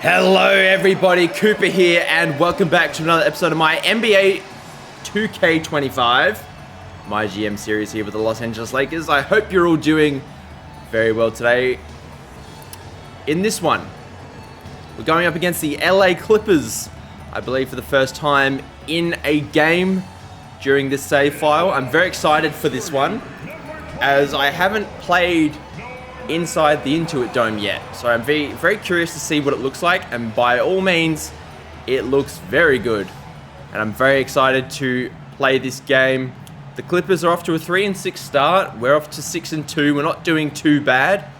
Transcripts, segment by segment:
Hello everybody, Cooper here, and welcome back to another episode of my NBA 2K25 MyGM series here with the Los Angeles Lakers. I hope you're all doing very well today. In this one, we're going up against the LA Clippers, I believe for the first time in a game during this save file. I'm very excited for this one, as I haven't played inside the Intuit Dome yet. So I'm very curious to see what it looks like, and by all means, it looks very good. And I'm very excited to play this game. The Clippers are off to a 3-6 start. We're off to 6-2. We're not doing too bad.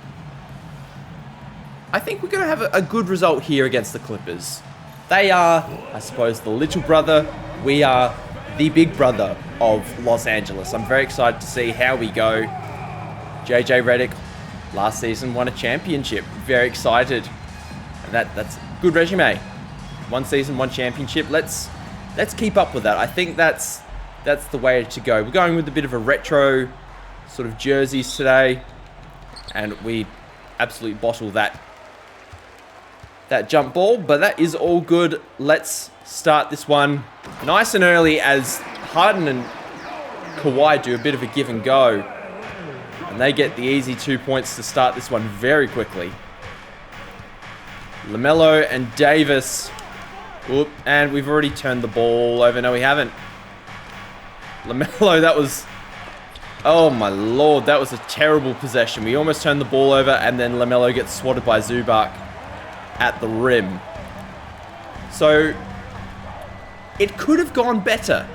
I think we're going to have a good result here against the Clippers. They are, I suppose, the little brother. We are the big brother of Los Angeles. I'm very excited to see how we go. JJ Redick last season won a championship. Very excited. And that's a good resume. One season, one championship. Let's keep up with that. I think that's the way to go. We're going with a bit of a retro sort of jerseys today, and we absolutely bottle that jump ball, but that is all good. Let's start this one nice and early as Harden and Kawhi do a bit of a give and go. And they get the easy 2 points to start this one very quickly. LaMelo and Davis. Oop, and we've already turned the ball over. No, we haven't. LaMelo, that was... Oh my lord, that was a terrible possession. We almost turned the ball over, and then LaMelo gets swatted by Zubac at the rim. So, it could have gone better,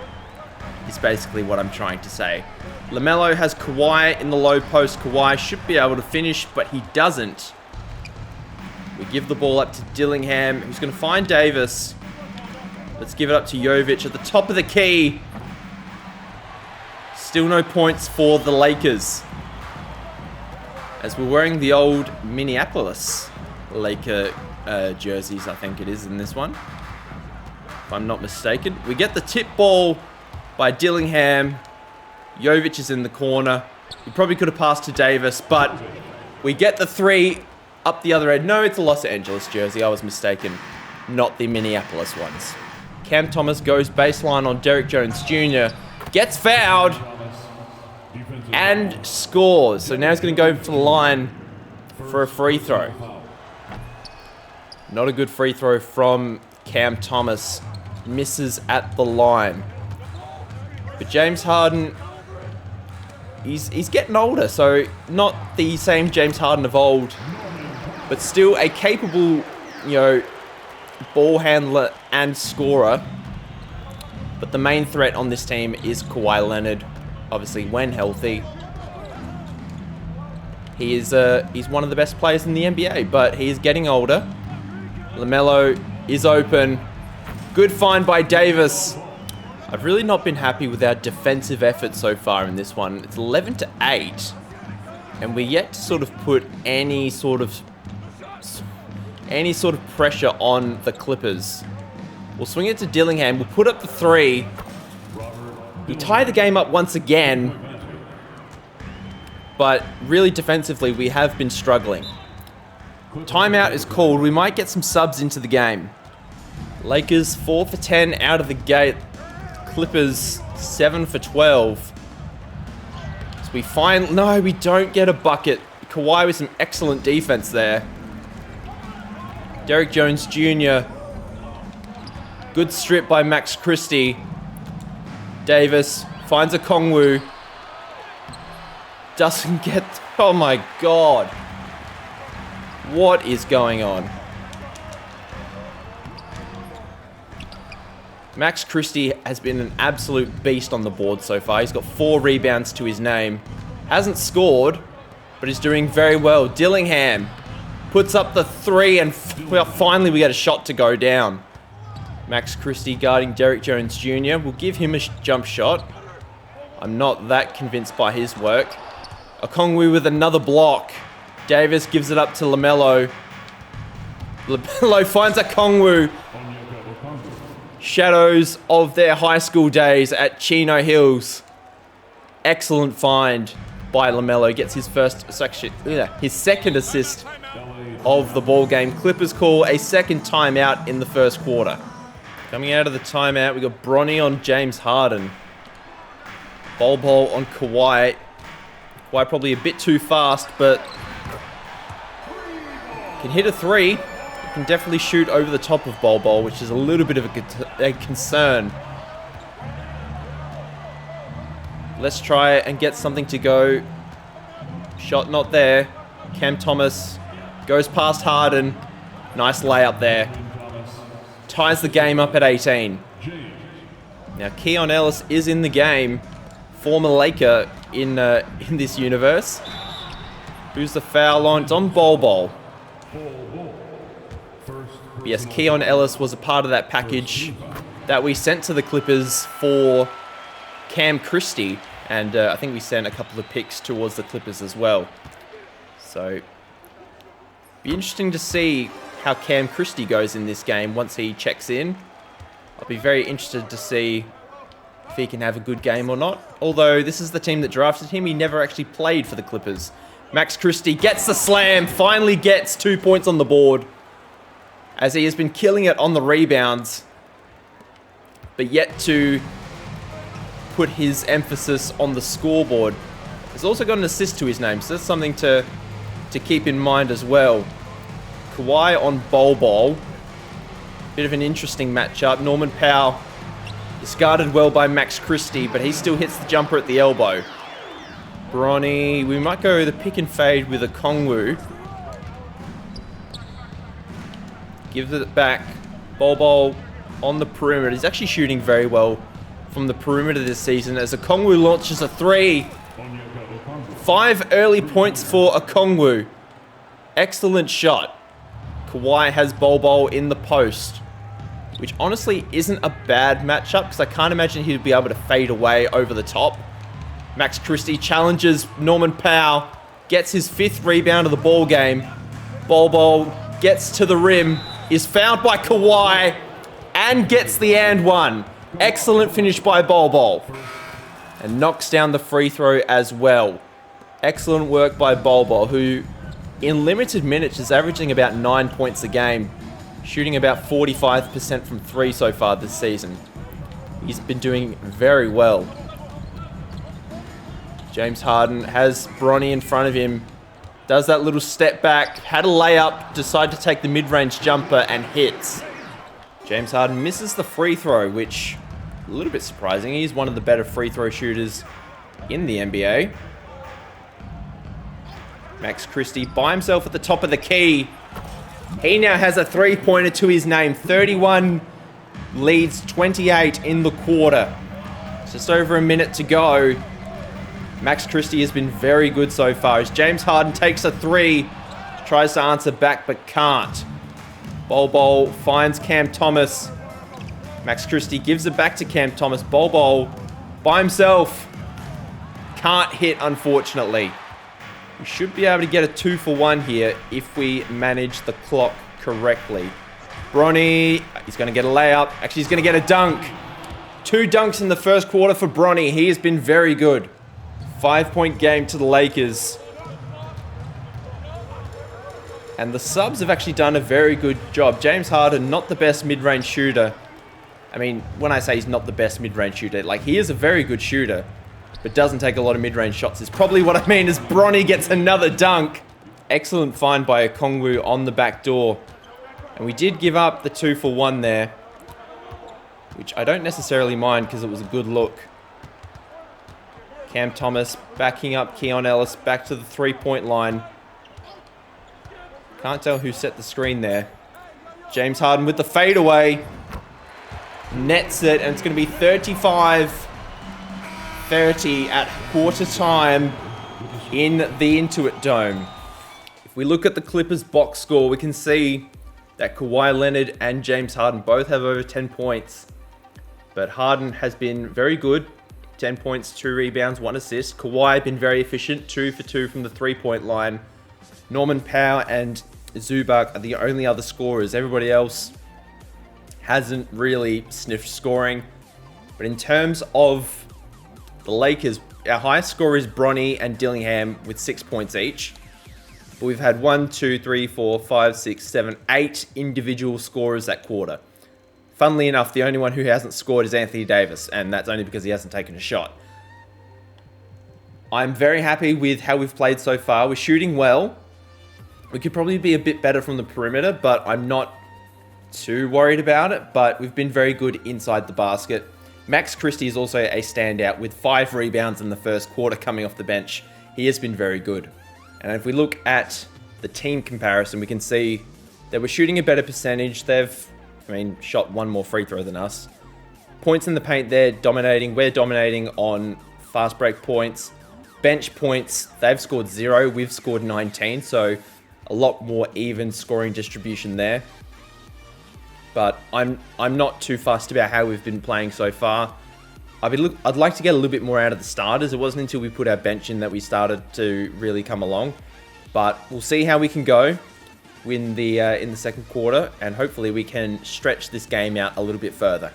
is basically what I'm trying to say. LaMelo has Kawhi in the low post. Kawhi should be able to finish, but he doesn't. We give the ball up to Dillingham, who's going to find Davis. Let's give it up to Jovic at the top of the key. Still no points for the Lakers, as we're wearing the old Minneapolis Laker jerseys, I think it is in this one, if I'm not mistaken. We get the tip ball by Dillingham. Jovic is in the corner. He probably could have passed to Davis, but we get the three up the other end. No, it's a Los Angeles jersey. I was mistaken. Not the Minneapolis ones. Cam Thomas goes baseline on Derrick Jones Jr. Gets fouled and scores. So now he's going to go for the line for a free throw. Not a good free throw from Cam Thomas. Misses at the line. But James Harden, he's getting older, so not the same James Harden of old, but still a capable, ball handler and scorer. But the main threat on this team is Kawhi Leonard, obviously when healthy. He's one of the best players in the NBA, but he is getting older. LaMelo is open. Good find by Davis. I've really not been happy with our defensive effort so far in this one. It's 11-8, and we're yet to sort of put any sort of pressure on the Clippers. We'll swing it to Dillingham. We'll put up the three. We tie the game up once again, but really defensively we have been struggling. Timeout is called. We might get some subs into the game. Lakers 4 for 10 out of the gate. Clippers 7 for 12. So no, we don't get a bucket. Kawhi with some excellent defense there. Derrick Jones Jr. Good strip by Max Christie. Davis finds a Kongwu. Doesn't get... Oh my god. What is going on? Max Christie has been an absolute beast on the board so far. He's got 4 rebounds to his name. Hasn't scored, but is doing very well. Dillingham puts up the 3, and finally we get a shot to go down. Max Christie guarding Derrick Jones Jr. We'll give him a jump shot. I'm not that convinced by his work. Okongwu with another block. Davis gives it up to LaMelo. LaMelo finds Okongwu. Shadows of their high school days at Chino Hills. Excellent find by LaMelo. Gets his second assist of the ball game. Clippers call a second timeout in the first quarter. Coming out of the timeout, we got Bronny on James Harden. Bol on Kawhi. Kawhi probably a bit too fast, but can hit a three. Can definitely shoot over the top of Bol, which is a little bit of a concern. Let's try and get something to go. Shot not there. Cam Thomas goes past Harden. Nice layup there. Ties the game up at 18. Now Keon Ellis is in the game. Former Laker in this universe. Who's the foul on? It's on Bol. Yes, Keon Ellis was a part of that package that we sent to the Clippers for Cam Christie. And I think we sent a couple of picks towards the Clippers as well. So, be interesting to see how Cam Christie goes in this game once he checks in. I'll be very interested to see if he can have a good game or not. Although, this is the team that drafted him. He never actually played for the Clippers. Max Christie gets the slam. Finally gets 2 points on the board, as he has been killing it on the rebounds, but yet to put his emphasis on the scoreboard. He's also got an assist to his name, so that's something to keep in mind as well. Kawhi on Bol. Bit of an interesting matchup. Norman Powell is guarded well by Max Christie, but he still hits the jumper at the elbow. Bronny, we might go the pick and fade with a Kongwu. Gives it back. Bol on the perimeter. He's actually shooting very well from the perimeter this season as Okongwu launches a three. 5 early points for Okongwu. Excellent shot. Kawhi has Bol in the post, which honestly isn't a bad matchup because I can't imagine he'd be able to fade away over the top. Max Christie challenges Norman Powell, gets his 5th rebound of the ball game. Bol gets to the rim, is fouled by Kawhi, and gets the and one. Excellent finish by Bol. And knocks down the free throw as well. Excellent work by Bol, who in limited minutes is averaging about 9 points a game, shooting about 45% from 3 so far this season. He's been doing very well. James Harden has Bronny in front of him. Does that little step back, had a layup, decided to take the mid-range jumper and hits. James Harden misses the free throw, which a little bit surprising. He's one of the better free throw shooters in the NBA. Max Christie by himself at the top of the key. He now has a three-pointer to his name. 31 leads 28 in the quarter. Just over a minute to go. Max Christie has been very good so far as James Harden takes a three. Tries to answer back but can't. Bol finds Cam Thomas. Max Christie gives it back to Cam Thomas. Bol by himself. Can't hit, unfortunately. We should be able to get a 2-for-1 here if we manage the clock correctly. Bronny, he's going to get a layup. Actually, he's going to get a dunk. 2 dunks in the first quarter for Bronny. He has been very good. 5-point game to the Lakers. And the subs have actually done a very good job. James Harden, not the best mid-range shooter. I mean, when I say he's not the best mid-range shooter, like, he is a very good shooter, but doesn't take a lot of mid-range shots, is probably what I mean, as Bronny gets another dunk. Excellent find by Okongwu on the back door. And we did give up the 2-for-1 there, which I don't necessarily mind because it was a good look. Cam Thomas backing up Keon Ellis back to the 3-point line. Can't tell who set the screen there. James Harden with the fadeaway. Nets it, and it's going to be 35-30 at quarter time in the Intuit Dome. If we look at the Clippers box score, we can see that Kawhi Leonard and James Harden both have over 10 points. But Harden has been very good. 10 points, 2 rebounds, 1 assist. Kawhi been very efficient, 2 for 2 from the 3-point line. Norman Powell and Zubac are the only other scorers. Everybody else hasn't really sniffed scoring. But in terms of the Lakers, our highest scorer is Bronny and Dillingham with 6 points each. But we've had 1, 2, 3, 4, 5, 6, 7, 8 individual scorers that quarter. Funnily enough, the only one who hasn't scored is Anthony Davis, and that's only because he hasn't taken a shot. I'm very happy with how we've played so far. We're shooting well. We could probably be a bit better from the perimeter, but I'm not too worried about it. But we've been very good inside the basket. Max Christie is also a standout with 5 rebounds in the first quarter coming off the bench. He has been very good. And if we look at the team comparison, we can see that we're shooting a better percentage. They've, shot 1 more free throw than us. Points in the paint, they're dominating. We're dominating on fast break points. Bench points, they've scored 0. We've scored 19, so a lot more even scoring distribution there. But I'm not too fussed about how we've been playing so far. I'd like to get a little bit more out of the starters. It wasn't until we put our bench in that we started to really come along. But we'll see how we can go in the second quarter, and hopefully we can stretch this game out a little bit further.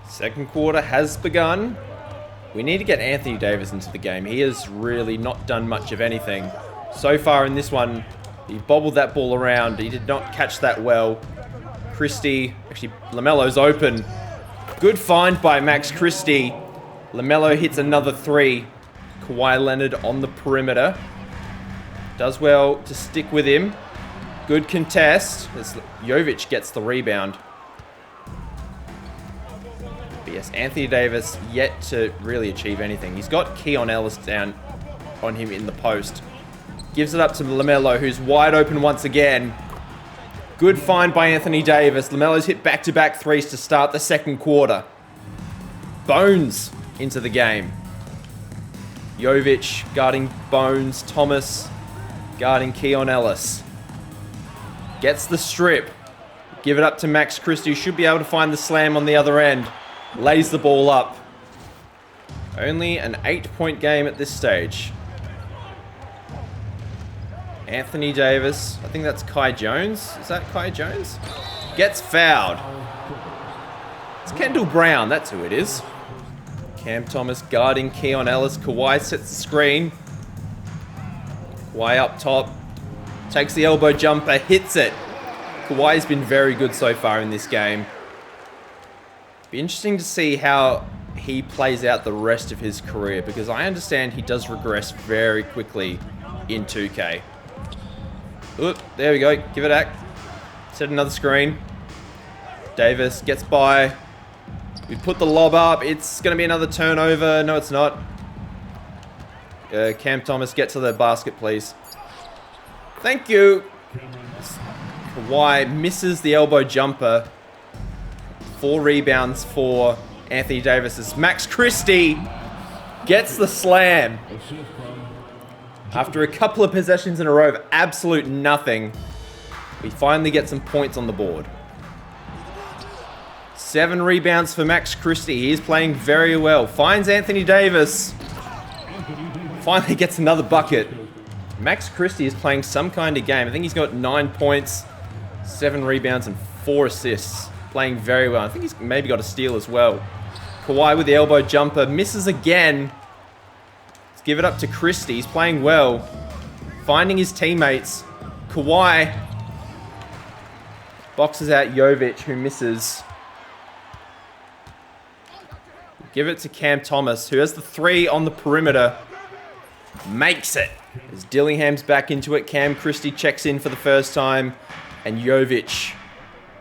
Second quarter has begun. We need to get Anthony Davis into the game. He has really not done much of anything. So far in this one, he bobbled that ball around. He did not catch that well. Christie, actually, LaMelo's open. Good find by Max Christie. LaMelo hits another 3. Kawhi Leonard on the perimeter. Does well to stick with him. Good contest as Jovic gets the rebound. But yes, Anthony Davis yet to really achieve anything. He's got Keon Ellis down on him in the post. Gives it up to LaMelo, who's wide open once again. Good find by Anthony Davis. LaMelo's hit back-to-back 3s to start the second quarter. Bones into the game. Jovic guarding Bones. Thomas guarding Keon Ellis. Gets the strip. Give it up to Max Christie. Should be able to find the slam on the other end. Lays the ball up. Only an 8-point game at this stage. Anthony Davis. I think that's Kai Jones. Is that Kai Jones? Gets fouled. It's Kendall Brown. That's who it is. Cam Thomas guarding Keon Ellis. Kawhi sets the screen. Kawhi up top. Takes the elbow jumper. Hits it. Kawhi's been very good so far in this game. Be interesting to see how he plays out the rest of his career, because I understand he does regress very quickly in 2K. Oop, there we go. Give it back. Set another screen. Davis gets by. We put the lob up. It's going to be another turnover. No, it's not. Cam Thomas, get to the basket, please. Thank you. Kawhi misses the elbow jumper. 4 rebounds for Anthony Davis as Max Christie gets the slam. After a couple of possessions in a row of absolute nothing, we finally get some points on the board. 7 rebounds for Max Christie. He is playing very well. Finds Anthony Davis. Finally gets another bucket. Max Christie is playing some kind of game. I think he's got 9 points, 7 rebounds, and 4 assists. Playing very well. I think he's maybe got a steal as well. Kawhi with the elbow jumper. Misses again. Let's give it up to Christie. He's playing well. Finding his teammates. Kawhi boxes out Jovic, who misses. Give it to Cam Thomas, who has the 3 on the perimeter. Makes it. As Dillingham's back into it, Cam Christie checks in for the first time, and Jovic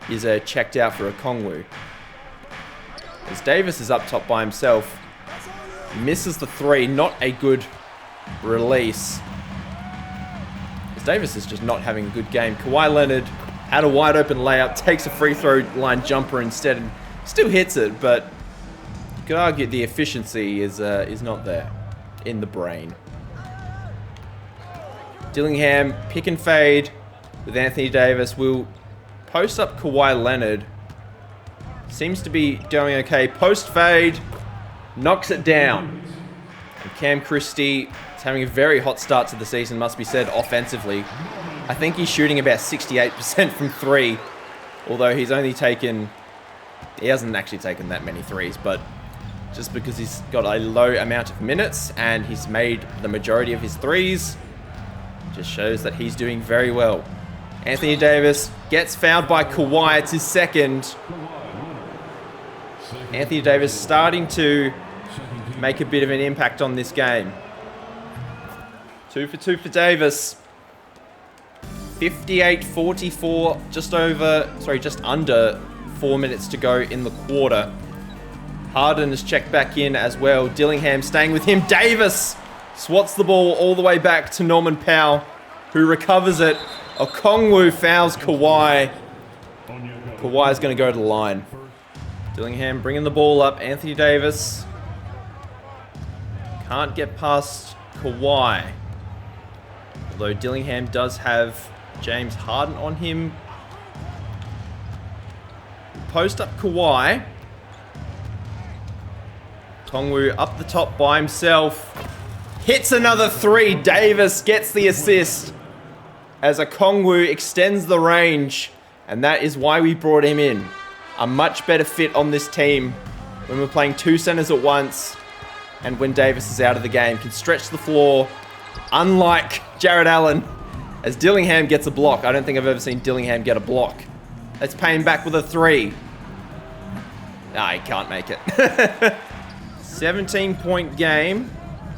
is checked out for a Kongwu. As Davis is up top by himself, misses the 3, not a good release. As Davis is just not having a good game. Kawhi Leonard had a wide open layup, takes a free throw line jumper instead, and still hits it, but you could argue the efficiency is not there in the brain. Dillingham, pick and fade with Anthony Davis. Will post up Kawhi Leonard. Seems to be doing okay. Post fade. Knocks it down. And Cam Christie is having a very hot start to the season, must be said, offensively. I think he's shooting about 68% from 3. Although he's only taken... He hasn't actually taken that many 3s, but just because he's got a low amount of minutes and he's made the majority of his 3s, Just shows that he's doing very well. Anthony Davis gets fouled by Kawhi. It's his second. Anthony Davis starting to make a bit of an impact on this game. 2 for 2 for Davis. 58-44, just under 4 minutes to go in the quarter. Harden has checked back in as well. Dillingham staying with him. Davis swats the ball all the way back to Norman Powell, who recovers it. Okongwu fouls Kawhi. Kawhi's going to go to the line. Dillingham bringing the ball up. Anthony Davis can't get past Kawhi. Although Dillingham does have James Harden on him. Post up Kawhi. Okongwu up the top by himself. Hits another three. Davis gets the assist as Okongwu extends the range. And that is why we brought him in. A much better fit on this team when we're playing two centers at once and when Davis is out of the game. Can stretch the floor, unlike Jared Allen, as Dillingham gets a block. I don't think I've ever seen Dillingham get a block. Let's pay him back with a three. Nah, he can't make it. 17-point game.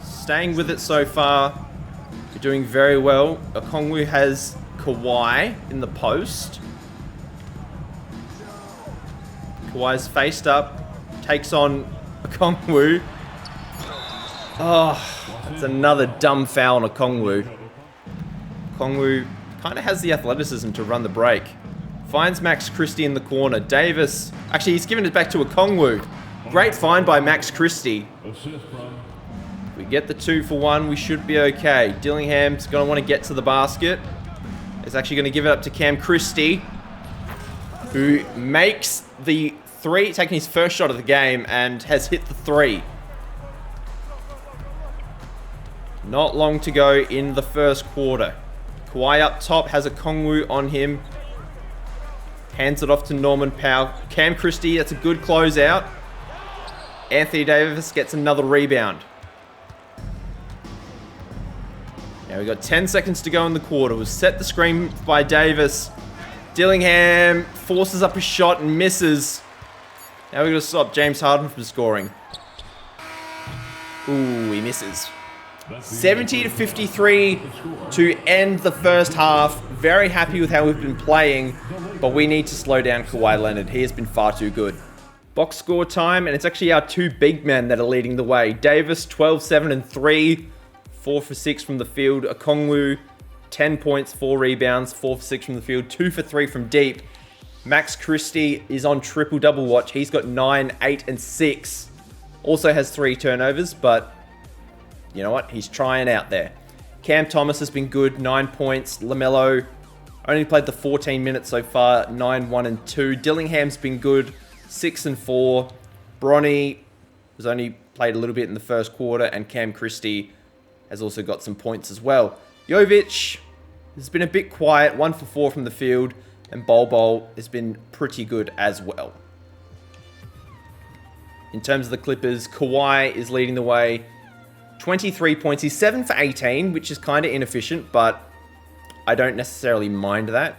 Staying with it so far. We're doing very well. Okongwu has Kawhi in the post. Kawhi's faced up. Takes on Okongwu. Oh, that's another dumb foul on Okongwu. Okongwu kind of has the athleticism to run the break. Finds Max Christie in the corner. Davis, actually he's given it back to Okongwu. Great find by Max Christie. If we get the 2 for 1, we should be okay. Dillingham's going to want to get to the basket. He's actually going to give it up to Cam Christie, who makes the 3, taking his first shot of the game, and has hit the 3. Not long to go in the first quarter. Kawhi up top, has Okongwu on him. Hands it off to Norman Powell. Cam Christie, that's a good closeout. Anthony Davis gets another rebound. Now we've got 10 seconds to go in the quarter. We'll set the screen by Davis. Dillingham forces up a shot and misses. Now we're going to stop James Harden from scoring. Ooh, he misses. 70-53 to end the first half. Very happy with how we've been playing, but we need to slow down Kawhi Leonard. He has been far too good. Box score time, and it's actually our 2 big men that are leading the way. Davis, 12, 7, and 3. 4 for 6 from the field. Okongwu, 10 points, 4 rebounds, 4 for 6 from the field, 2 for 3 from deep. Max Christie is on triple-double watch. He's got 9, 8, and 6. Also has 3 turnovers, but you know what? He's trying out there. Cam Thomas has been good, 9 points. LaMelo only played the 14 minutes so far, 9, 1, and 2. Dillingham's been good, 6 and 4. Bronny has only played a little bit in the first quarter, and Cam Christie has also got some points as well. Jovic has been a bit quiet, 1 for 4 from the field, and Bol has been pretty good as well. In terms of the Clippers, Kawhi is leading the way. 23 points. He's 7 for 18, which is kind of inefficient, but I don't necessarily mind that.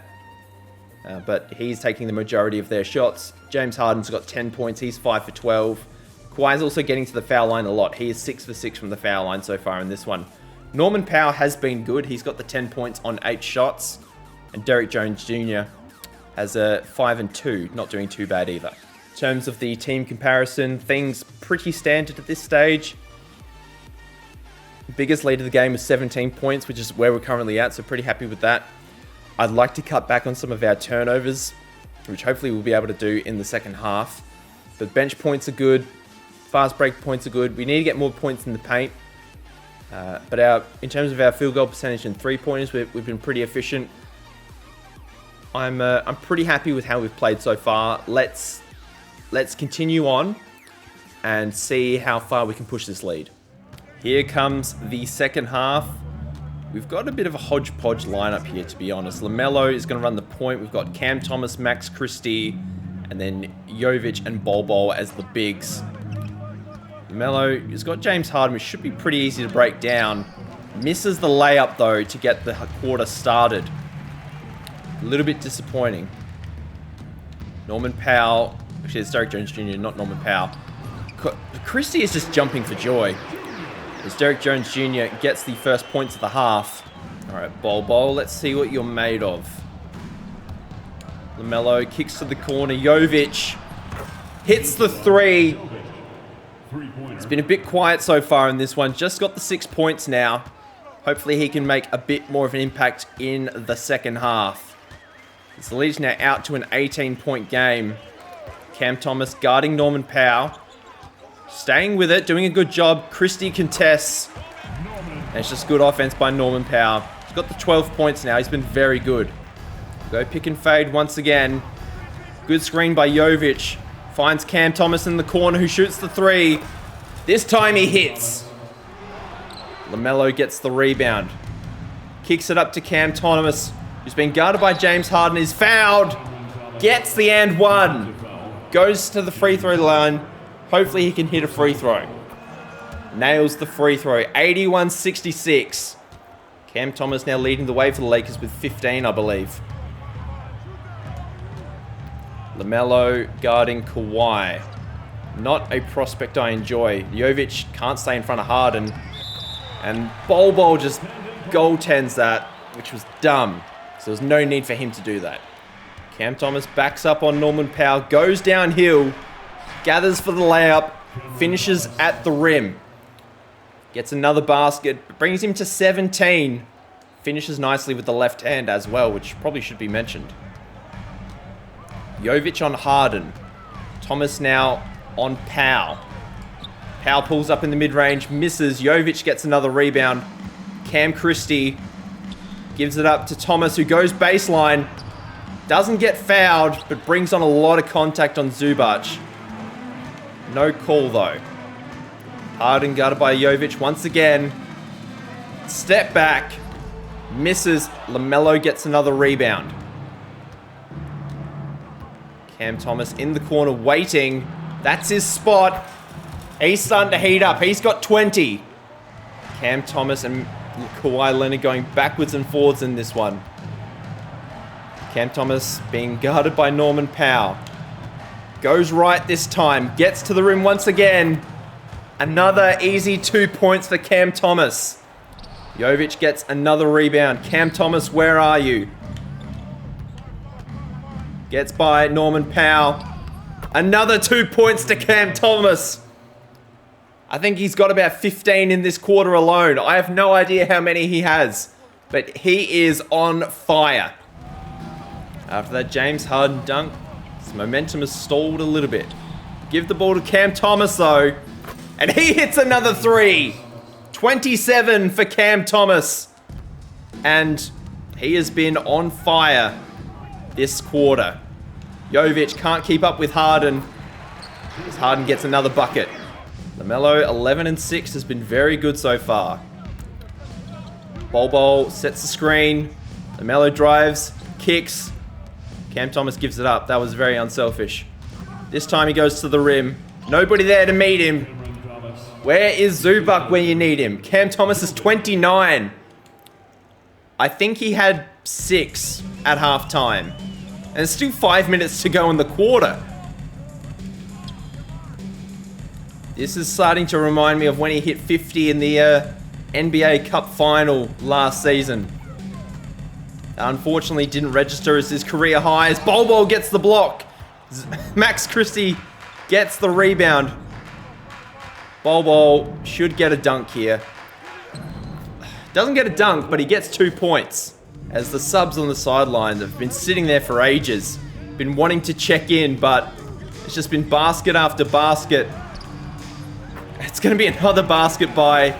But he's taking the majority of their shots. James Harden's got 10 points. He's 5 for 12. Kawhi's also getting to the foul line a lot. He is 6 for 6 from the foul line so far in this one. Norman Powell has been good. He's got the 10 points on 8 shots. And Derrick Jones Jr. has a 5 and 2. Not doing too bad either. In terms of the team comparison, things pretty standard at this stage. Biggest lead of the game is 17 points, which is where we're currently at, so pretty happy with that. I'd like to cut back on some of our turnovers, which hopefully we'll be able to do in the second half. The bench points are good. Fast break points are good. We need to get more points in the paint. But in terms of our field goal percentage and 3-pointers, we've been pretty efficient. I'm pretty happy with how we've played so far. Let's continue on and see how far we can push this lead. Here comes the second half. We've got a bit of a hodgepodge lineup here, to be honest. LaMelo is going to run the point. We've got Cam Thomas, Max Christie, and then Jovic and Bol as the bigs. LaMelo has got James Harden, which should be pretty easy to break down. Misses the layup, though, to get the quarter started. A little bit disappointing. Norman Powell. Actually, it's Derek Jones Jr., not Norman Powell. Christie is just jumping for joy as Derek Jones Jr. gets the first points of the half. All right, Bol. Let's see what you're made of. LaMelo kicks to the corner. Jovic hits the three. It's been a bit quiet so far in this one. Just got the 6 points now. Hopefully he can make a bit more of an impact in the second half. The lead's now out to an 18-point game. Cam Thomas guarding Norman Powell. Staying with it, doing a good job. Christie contests. And it's just good offense by Norman Powell. He's got the 12 points now. He's been very good. Go pick and fade once again. Good screen by Jovic. Finds Cam Thomas in the corner who shoots the three. This time he hits. LaMelo gets the rebound. Kicks it up to Cam Thomas, who's been guarded by James Harden. Is fouled. Gets the and one. Goes to the free throw line. Hopefully he can hit a free throw. Nails the free throw. 81-66. Cam Thomas now leading the way for the Lakers with 15, I believe. LaMelo guarding Kawhi. Not a prospect I enjoy. Jovic can't stay in front of Harden. And Bol just goaltends that, which was dumb. So there's no need for him to do that. Cam Thomas backs up on Norman Powell. Goes downhill. Gathers for the layup. Finishes at the rim. Gets another basket. Brings him to 17. Finishes nicely with the left hand as well, which probably should be mentioned. Jovic on Harden. Thomas now on Powell. Powell pulls up in the mid-range, misses. Jovic gets another rebound. Cam Christie gives it up to Thomas, who goes baseline. Doesn't get fouled, but brings on a lot of contact on Zubac. No call, though. Harden guarded by Jovic once again. Step back. Misses. LaMelo gets another rebound. Cam Thomas in the corner waiting. That's his spot. He's starting to heat up. He's got 20. Cam Thomas and Kawhi Leonard going backwards and forwards in this one. Cam Thomas being guarded by Norman Powell. Goes right this time. Gets to the rim once again. Another easy 2 points for Cam Thomas. Jovic gets another rebound. Cam Thomas, where are you? Gets by Norman Powell. Another 2 points to Cam Thomas. I think he's got about 15 in this quarter alone. I have no idea how many he has, but he is on fire. After that James Harden dunk, his momentum has stalled a little bit. Give the ball to Cam Thomas though, and he hits another three. 27 for Cam Thomas. And he has been on fire this quarter. Jovic can't keep up with Harden, as Harden gets another bucket. LaMelo, 11 and 6, has been very good so far. Bol sets the screen. LaMelo drives, kicks. Cam Thomas gives it up. That was very unselfish. This time he goes to the rim. Nobody there to meet him. Where is Zubac when you need him? Cam Thomas is 29. I think he had 6 at halftime. And there's still 5 minutes to go in the quarter. This is starting to remind me of when he hit 50 in the NBA Cup final last season. Unfortunately, didn't register as his career high as Bol gets the block. Max Christie gets the rebound. Bol should get a dunk here. Doesn't get a dunk, but he gets 2 points. As the subs on the sidelines have been sitting there for ages. Been wanting to check in, but it's just been basket after basket. It's going to be another basket by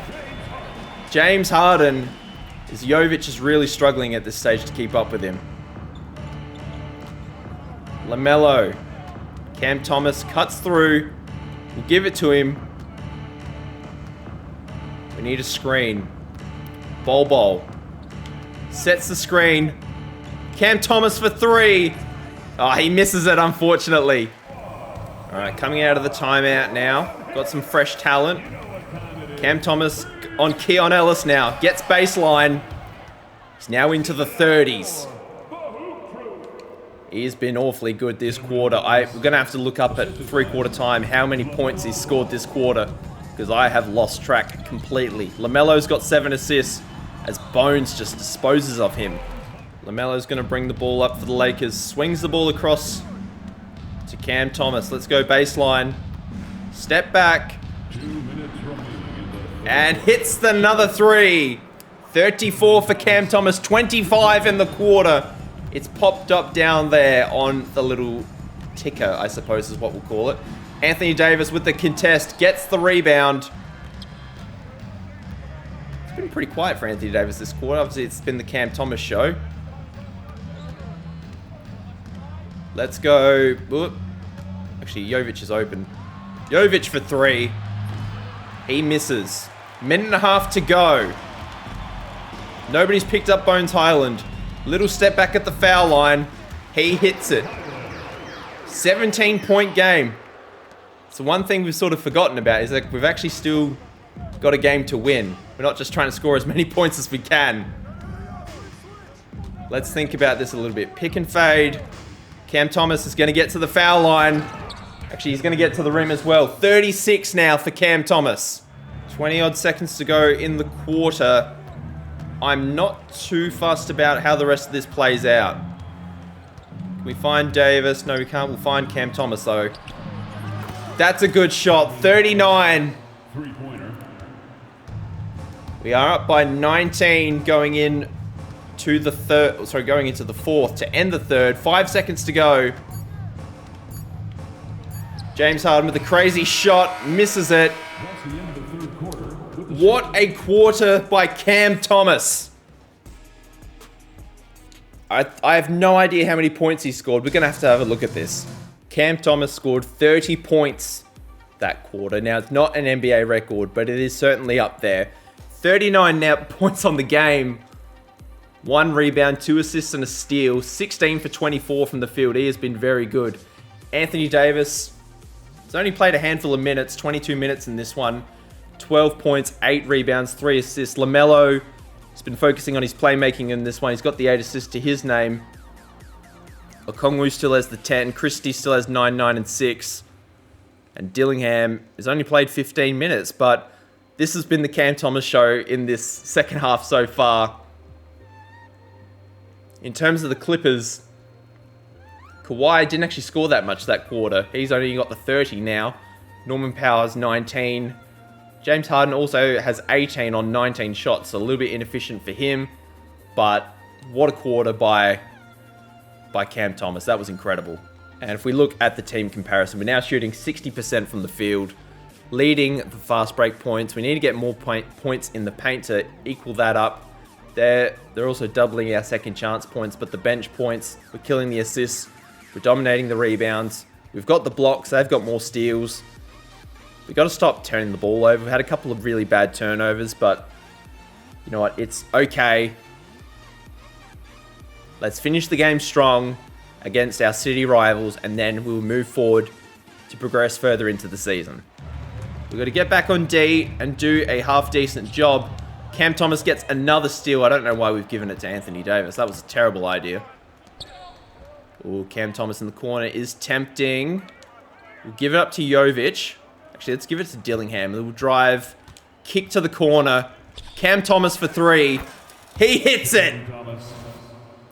James Harden, as Jovic is really struggling at this stage to keep up with him. LaMelo. Cam Thomas cuts through. We'll give it to him. We need a screen. Bol sets the screen. Cam Thomas for three. Oh, he misses it, unfortunately. All right, coming out of the timeout now. Got some fresh talent. Cam Thomas on Keon Ellis now. Gets baseline. He's now into the 30s. He's been awfully good this quarter. We're going to have to look up at three-quarter time how many points he's scored this quarter, because I have lost track completely. LaMelo's got 7 assists as Bones just disposes of him. LaMelo's going to bring the ball up for the Lakers. Swings the ball across to Cam Thomas. Let's go baseline. Step back. And hits another 3. 34 for Cam Thomas. 25 in the quarter. It's popped up down there on the little ticker, I suppose is what we'll call it. Anthony Davis with the contest. Gets the rebound. It's been pretty quiet for Anthony Davis this quarter. Obviously, it's been the Cam Thomas show. Let's go. Whoop. Actually, Jovic is open. Jovic for 3. He misses. Minute and a half to go. Nobody's picked up Bones Highland. Little step back at the foul line. He hits it. 17-point game. So one thing we've sort of forgotten about is that we've actually still got a game to win. We're not just trying to score as many points as we can. Let's think about this a little bit. Pick and fade. Cam Thomas is going to get to the foul line. Actually, he's going to get to the rim as well. 36 now for Cam Thomas. 20-odd seconds to go in the quarter. I'm not too fussed about how the rest of this plays out. Can we find Davis? No, we can't. We'll find Cam Thomas, though. That's a good shot. 39. We are up by 19 going in to the third. Sorry, going into the fourth to end the third. 5 seconds to go. James Harden with a crazy shot. Misses it. What a quarter by Cam Thomas. I have no idea how many points he scored. We're going to have a look at this. Cam Thomas scored 30 points that quarter. Now, it's not an NBA record, but it is certainly up there. 39 now points on the game. 1 rebound, 2 assists and a steal. 16 for 24 from the field. He has been very good. Anthony Davis has only played a handful of minutes. 22 minutes in this one. 12 points, 8 rebounds, 3 assists. LaMelo has been focusing on his playmaking in this one. He's got the 8 assists to his name. Okongwu still has the 10. Christie still has 9, 9, and 6. And Dillingham has only played 15 minutes. But this has been the Cam Thomas show in this second half so far. In terms of the Clippers, Kawhi didn't actually score that much that quarter. He's only got the 30 now. Norman Powell's 19. James Harden also has 18 on 19 shots, so a little bit inefficient for him. But what a quarter by Cam Thomas. That was incredible. And if we look at the team comparison, we're now shooting 60% from the field, leading the fast break points. We need to get more points in the paint to equal that up. They're also doubling our second chance points, but the bench points, we're killing the assists. We're dominating the rebounds. We've got the blocks. They've got more steals. We've got to stop turning the ball over. We've had a couple of really bad turnovers, but you know what? It's okay. Let's finish the game strong against our city rivals, and then we'll move forward to progress further into the season. We've got to get back on D and do a half-decent job. Cam Thomas gets another steal. I don't know why we've given it to Anthony Davis. That was a terrible idea. Oh, Cam Thomas in the corner is tempting. We'll give it up to Jovic. Actually, let's give it to Dillingham. We'll drive, kick to the corner. Cam Thomas for 3. He hits it.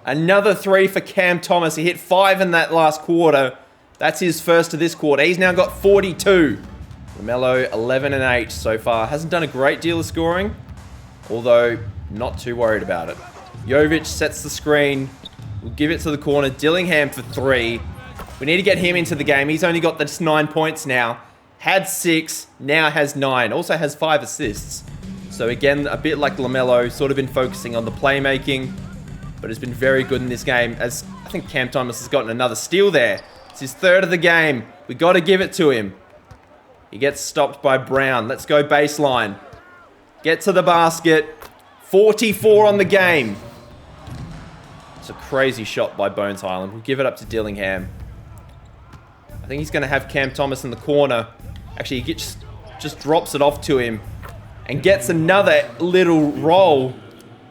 Another 3 for Cam Thomas. He hit 5 in that last quarter. That's his first of this quarter. He's now got 42. LaMelo, 11 and 8 so far. Hasn't done a great deal of scoring, although not too worried about it. Jovic sets the screen. We'll give it to the corner. Dillingham for 3. We need to get him into the game. He's only got this 9 points now. Had 6, now has 9. Also has 5 assists. So again, a bit like LaMelo, sort of been focusing on the playmaking, but has been very good in this game. As I think Cam Thomas has gotten another steal there. It's his 3rd of the game. We got to give it to him. He gets stopped by Brown. Let's go baseline. Get to the basket. 44 on the game. It's a crazy shot by Bones Highland. We'll give it up to Dillingham. think he's going to have Cam Thomas in the corner. Actually, he just drops it off to him. and gets another little roll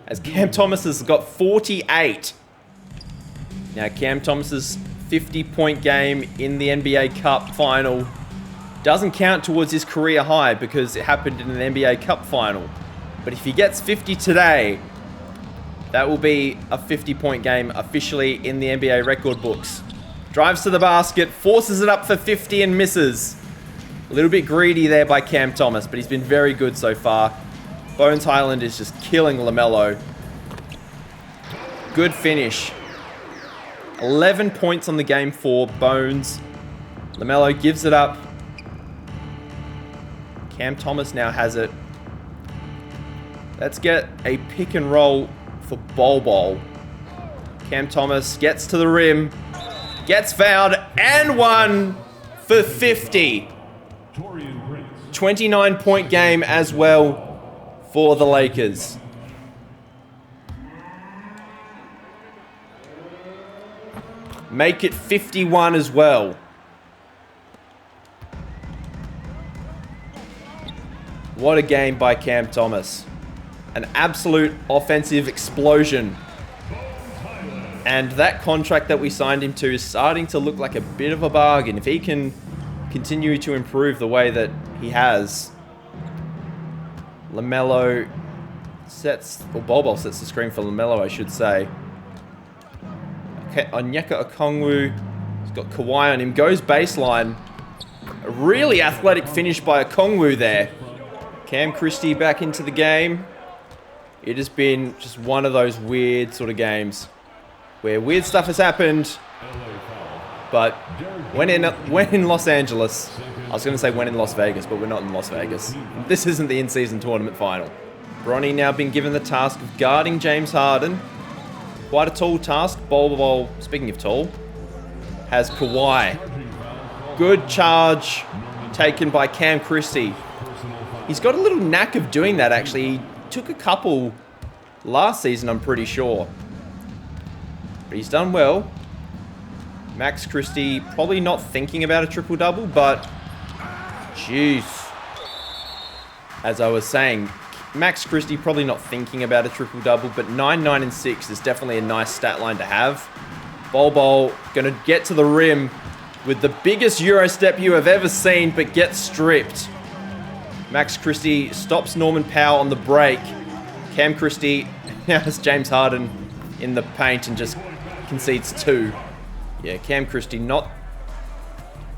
as Cam Thomas has got 48. Now, Cam Thomas's 50-point game in the NBA Cup final doesn't count towards his career high because it happened in an NBA Cup final. But if he gets 50 today, that will be a 50-point game officially in the NBA record books. Drives to the basket, forces it up for 50 and misses. A little bit greedy there by Cam Thomas, but he's been very good so far. Bones Highland is just killing LaMelo. Good finish. 11 points on the game for Bones. LaMelo gives it up. Cam Thomas now has it. Let's get a pick and roll for Bol. Cam Thomas gets to the rim, gets fouled, and one for 50. 29-point game as well for the Lakers. Make it 51 as well. What a game by Cam Thomas. An absolute offensive explosion. And that contract that we signed him to is starting to look like a bit of a bargain. If he can continue to improve the way that he has. LaMelo sets, or Bol sets the screen for LaMelo, I should say. Okay, Onyeka Okongwu, he's got Kawhi on him, goes baseline. A really athletic finish by Okongwu there. Cam Christie back into the game. It has been just one of those weird sort of games where weird stuff has happened, but when in Los Angeles, I was going to say when in Las Vegas, but we're not in Las Vegas. This isn't the in-season tournament final. Bronny now been given the task of guarding James Harden. Quite a tall task. Bol, speaking of tall, has Kawhi. Good charge taken by Cam Christie. He's got a little knack of doing that, actually. He took a couple last season, I'm pretty sure. But he's done well. Max Christie probably not thinking about a triple-double, but jeez. As I was saying, Max Christie probably not thinking about a triple-double, but 9, 9, and 6 is definitely a nice stat line to have. Bol going to get to the rim with the biggest Euro step you have ever seen, but gets stripped. Max Christie stops Norman Powell on the break. Cam Christie now has James Harden in the paint and just concedes 2. Yeah, Cam Christie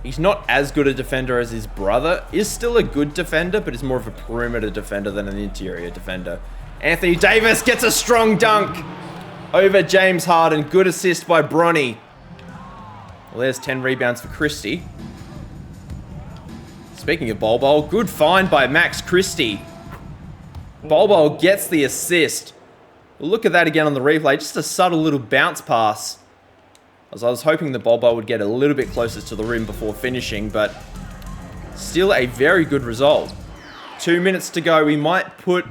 he's not as good a defender as his brother. Is still a good defender, but is more of a perimeter defender than an interior defender. Anthony Davis gets a strong dunk over James Harden. Good assist by Bronny. Well, there's 10 rebounds for Christie. Speaking of Bol, good find by Max Christie. Bol gets the assist. We'll look at that again on the replay. Just a subtle little bounce pass. As I was hoping the Bol would get a little bit closer to the rim before finishing, but still a very good result. 2 minutes to go. We might put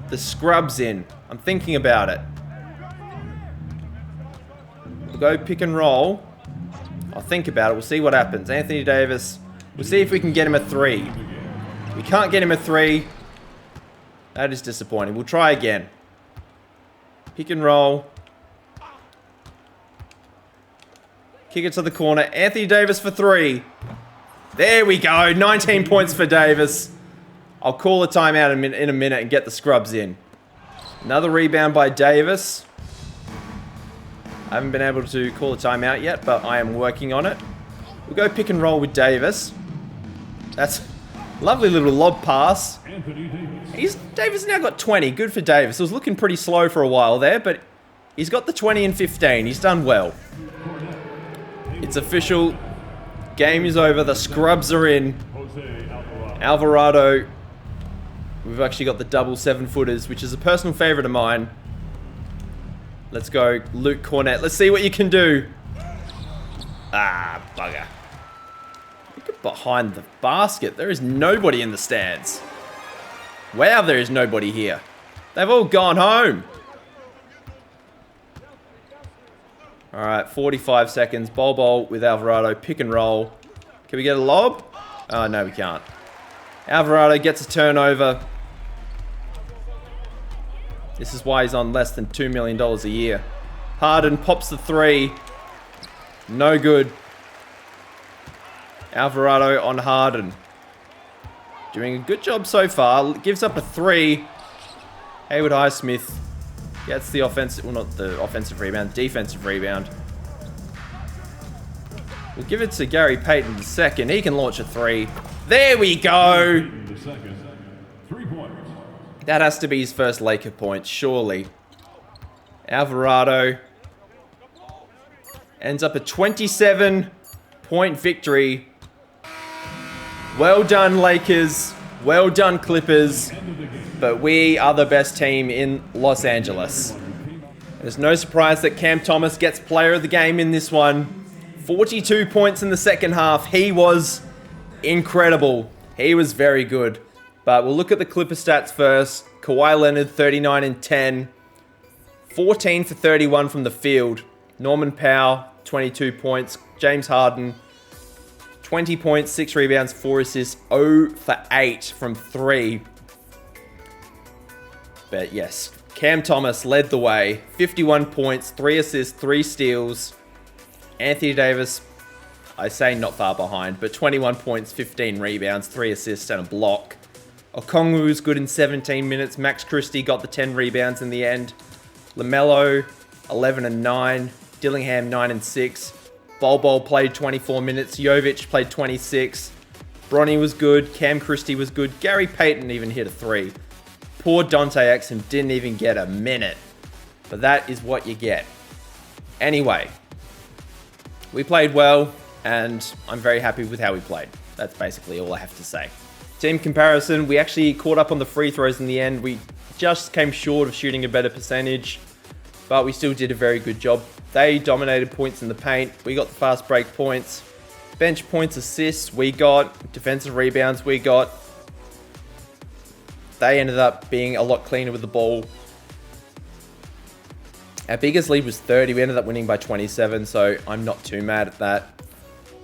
the scrubs in. I'm thinking about it. We'll go pick and roll. I'll think about it. We'll see what happens. Anthony Davis. We'll see if we can get him a 3. We can't get him a 3. That is disappointing. We'll try again. Pick and roll. Kick it to the corner. Anthony Davis for 3. There we go. 19 points for Davis. I'll call a timeout in a minute and get the scrubs in. Another rebound by Davis. I haven't been able to call a timeout yet, but I am working on it. We'll go pick and roll with Davis. That's a lovely little lob pass. Davis now got 20. Good for Davis. It was looking pretty slow for a while there, but he's got the 20 and 15. He's done well. It's official. Game is over. The scrubs are in. Alvarado. We've actually got the double 7-footers, which is a personal favorite of mine. Let's go, Luke Cornett. Let's see what you can do. Ah, bugger. Look at behind the basket. There is nobody in the stands. Wow, there is nobody here. They've all gone home. All right, 45 seconds. Bol with Alvarado. Pick and roll. Can we get a lob? Oh, no, we can't. Alvarado gets a turnover. This is why he's on less than $2 million a year. Harden pops the three. No good. Alvarado on Harden. Doing a good job so far. Gives up a three. Haywood Highsmith gets the offensive, well, not the offensive rebound, defensive rebound. We'll give it to Gary Payton the second. He can launch a three. There we go. That has to be his first Laker point, surely. Alvarado ends up a 27-point victory. Well done, Lakers. Well done, Clippers. But we are the best team in Los Angeles. There's no surprise that Cam Thomas gets player of the game in this one. 42 points in the second half. He was incredible. He was very good. But we'll look at the Clipper stats first. Kawhi Leonard, 39 and 10. 14 for 31 from the field. Norman Powell, 22 points. James Harden, 20 points, 6 rebounds, 4 assists, 0 for 8 from 3. But yes, Cam Thomas led the way. 51 points, 3 assists, 3 steals. Anthony Davis, I say not far behind, but 21 points, 15 rebounds, 3 assists, and a block. Okongwu was good in 17 minutes. Max Christie got the 10 rebounds in the end. LaMelo, 11 and 9. Dillingham, 9 and 6. Bol played 24 minutes. Jovic played 26. Bronny was good. Cam Christie was good. Gary Payton even hit a 3. Poor Dante Exum didn't even get a minute. But that is what you get. Anyway, we played well, and I'm very happy with how we played. That's basically all I have to say. Team comparison, we actually caught up on the free throws in the end. We just came short of shooting a better percentage, but we still did a very good job. They dominated points in the paint. We got the fast break points. Bench points, assists, we got. Defensive rebounds, we got. They ended up being a lot cleaner with the ball. Our biggest lead was 30. We ended up winning by 27, so I'm not too mad at that.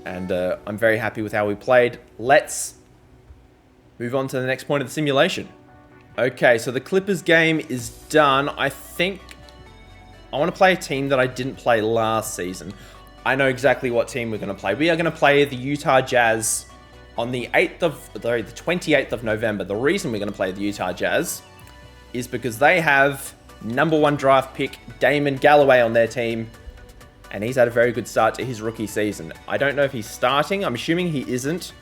And I'm very happy with how we played. Let's move on to the next point of the simulation. Okay, so the Clippers game is done. I think I want to play a team that I didn't play last season. I know exactly what team we're going to play. We are going to play the Utah Jazz on the 28th of November. The reason we're going to play the Utah Jazz is because they have #1 draft pick Damon Galloway on their team, and he's had a very good start to his rookie season. I don't know if he's starting. I'm assuming he isn't.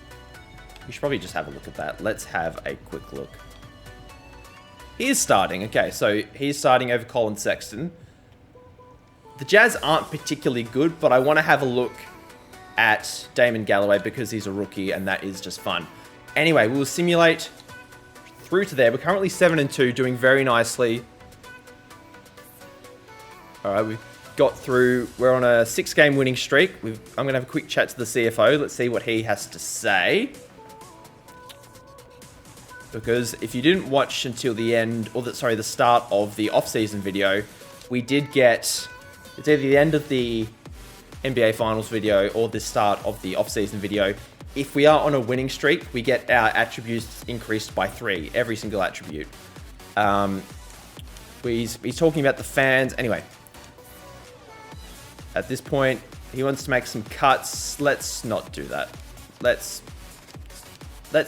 We should probably just have a look at that. Let's have a quick look. He is starting. Okay, so he's starting over Colin Sexton. The Jazz aren't particularly good, but I want to have a look at Damon Galloway because he's a rookie, and that is just fun. Anyway, we'll simulate through to there. We're currently 7 and 2, doing very nicely. All right, we've got through. We're on a 6-game winning streak. I'm going to have a quick chat to the CFO. Let's see what he has to say. Because if you didn't watch until the end, or the start of the off-season video, we did get, it's either the end of the NBA Finals video or the start of the off-season video. If we are on a winning streak, we get our attributes increased by 3, every single attribute. He's talking about the fans. Anyway, at this point, he wants to make some cuts. Let's not do that. Let's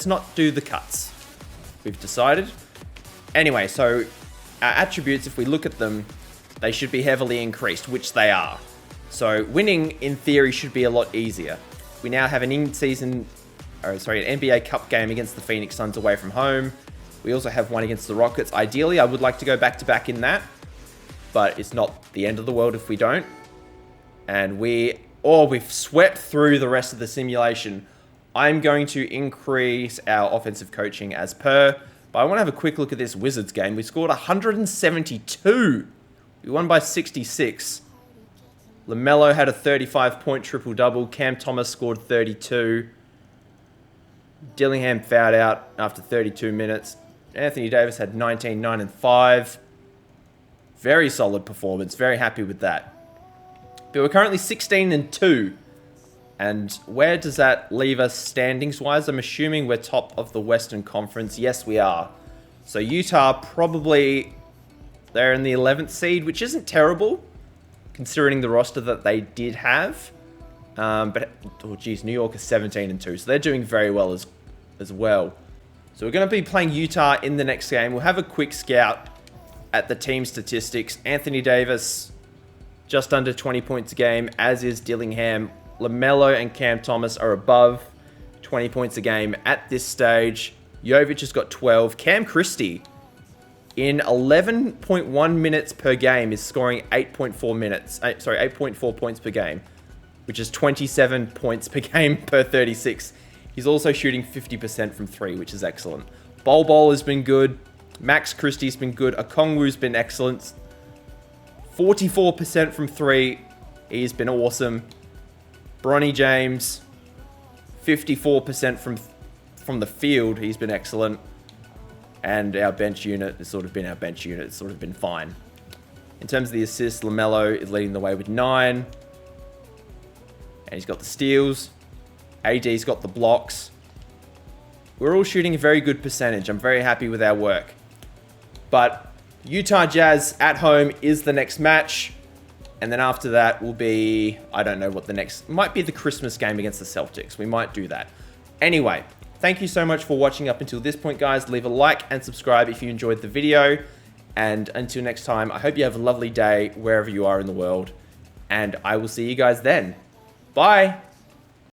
not do the cuts. We've decided. Anyway, so our attributes, if we look at them, they should be heavily increased, which they are. So winning, in theory, should be a lot easier. We now have an an NBA Cup game against the Phoenix Suns away from home. We also have one against the Rockets. Ideally, I would like to go back-to-back in that, but it's not the end of the world if we don't. And we've swept through the rest of the simulation. I'm going to increase our offensive coaching as per, but I want to have a quick look at this Wizards game. We scored 172. We won by 66. LaMelo had a 35-point triple-double. Cam Thomas scored 32. Dillingham fouled out after 32 minutes. Anthony Davis had 19, 9, and 5. Very solid performance. Very happy with that. But we're currently 16 and 2. And where does that leave us standings-wise? I'm assuming we're top of the Western Conference. Yes, we are. So Utah probably, they're in the 11th seed, which isn't terrible, considering the roster that they did have. But, oh geez, New York is 17-2, so they're doing very well as well. So we're going to be playing Utah in the next game. We'll have a quick scout at the team statistics. Anthony Davis, just under 20 points a game, as is Dillingham. LaMelo and Cam Thomas are above 20 points a game at this stage. Jovic has got 12. Cam Christie, in 11.1 minutes per game, is scoring 8.4 points per game, which is 27 points per game per 36. He's also shooting 50% from 3, which is excellent. Bol has been good. Max Christie's been good. Okongwu's been excellent. 44% from 3. He's been awesome. Bronny James, 54% from the field. He's been excellent. And our bench unit has sort of been our bench unit. It's sort of been fine. In terms of the assists, LaMelo is leading the way with 9. And he's got the steals. AD's got the blocks. We're all shooting a very good percentage. I'm very happy with our work. But Utah Jazz at home is the next match. And then after that will be, I don't know what the next, might be the Christmas game against the Celtics. We might do that. Anyway, thank you so much for watching up until this point, guys. Leave a like and subscribe if you enjoyed the video. And until next time, I hope you have a lovely day wherever you are in the world. And I will see you guys then. Bye.